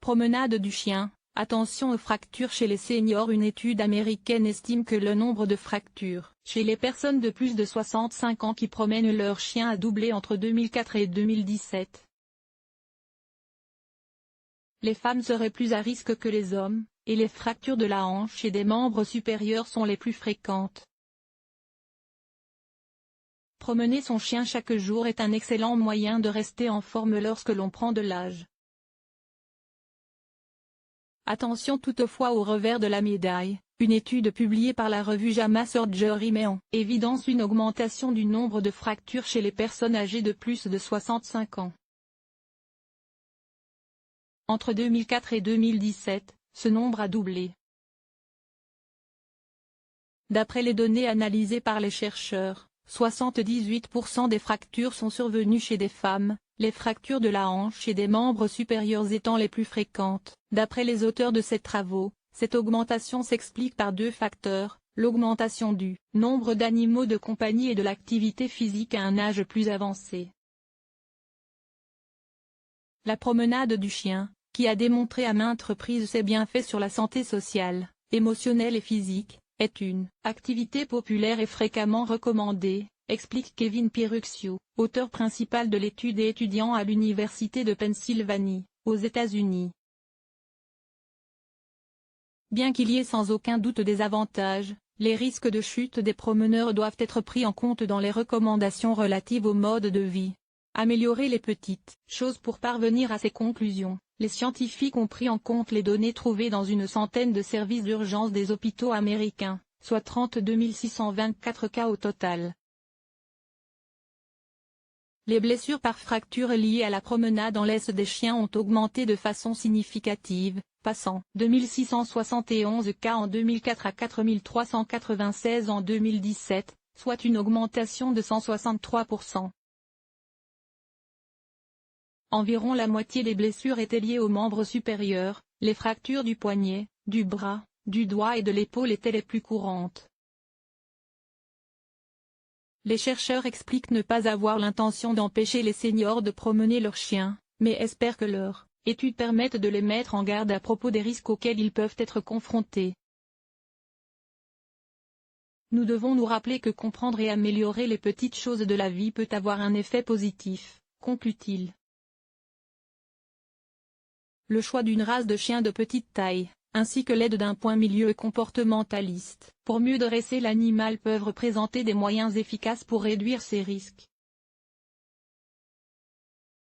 promenade du chien, attention aux fractures chez les seniors. Une étude américaine estime que le nombre de fractures chez les personnes de plus de 65 ans qui promènent leur chien a doublé entre 2004 et 2017. Les femmes seraient plus à risque que les hommes, et les fractures de la hanche et des membres supérieurs sont les plus fréquentes. Promener son chien chaque jour est un excellent moyen de rester en forme lorsque l'on prend de l'âge. Attention toutefois au revers de la médaille, une étude publiée par la revue JAMA Surgery met en évidence une augmentation du nombre de fractures chez les personnes âgées de plus de 65 ans. Entre 2004 et 2017, ce nombre a doublé. D'après les données analysées par les chercheurs, 78% des fractures sont survenues chez des femmes, les fractures de la hanche et des membres supérieurs étant les plus fréquentes. D'après les auteurs de ces travaux, cette augmentation s'explique par deux facteurs, l'augmentation du nombre d'animaux de compagnie et de l'activité physique à un âge plus avancé. La promenade du chien, qui a démontré à maintes reprises ses bienfaits sur la santé sociale, émotionnelle et physique, est une activité populaire et fréquemment recommandée, explique Kevin Piruxio, auteur principal de l'étude et étudiant à l'Université de Pennsylvanie, aux États-Unis. Bien qu'il y ait sans aucun doute des avantages, les risques de chute des promeneurs doivent être pris en compte dans les recommandations relatives au mode de vie. Améliorer les petites choses. Pour parvenir à ces conclusions, les scientifiques ont pris en compte les données trouvées dans une centaine de services d'urgence des hôpitaux américains, soit 32 624 cas au total. Les blessures par fracture liées à la promenade en laisse des chiens ont augmenté de façon significative, passant de 2671 cas en 2004 à 4396 en 2017, soit une augmentation de 163%. Environ la moitié des blessures étaient liées aux membres supérieurs, les fractures du poignet, du bras, du doigt et de l'épaule étaient les plus courantes. Les chercheurs expliquent ne pas avoir l'intention d'empêcher les seniors de promener leurs chiens, mais espèrent que leurs études permettent de les mettre en garde à propos des risques auxquels ils peuvent être confrontés. Nous devons nous rappeler que comprendre et améliorer les petites choses de la vie peut avoir un effet positif, conclut-il. Le choix d'une race de chien de petite taille, ainsi que l'aide d'un point milieu comportementaliste, pour mieux dresser l'animal peuvent représenter des moyens efficaces pour réduire ces risques.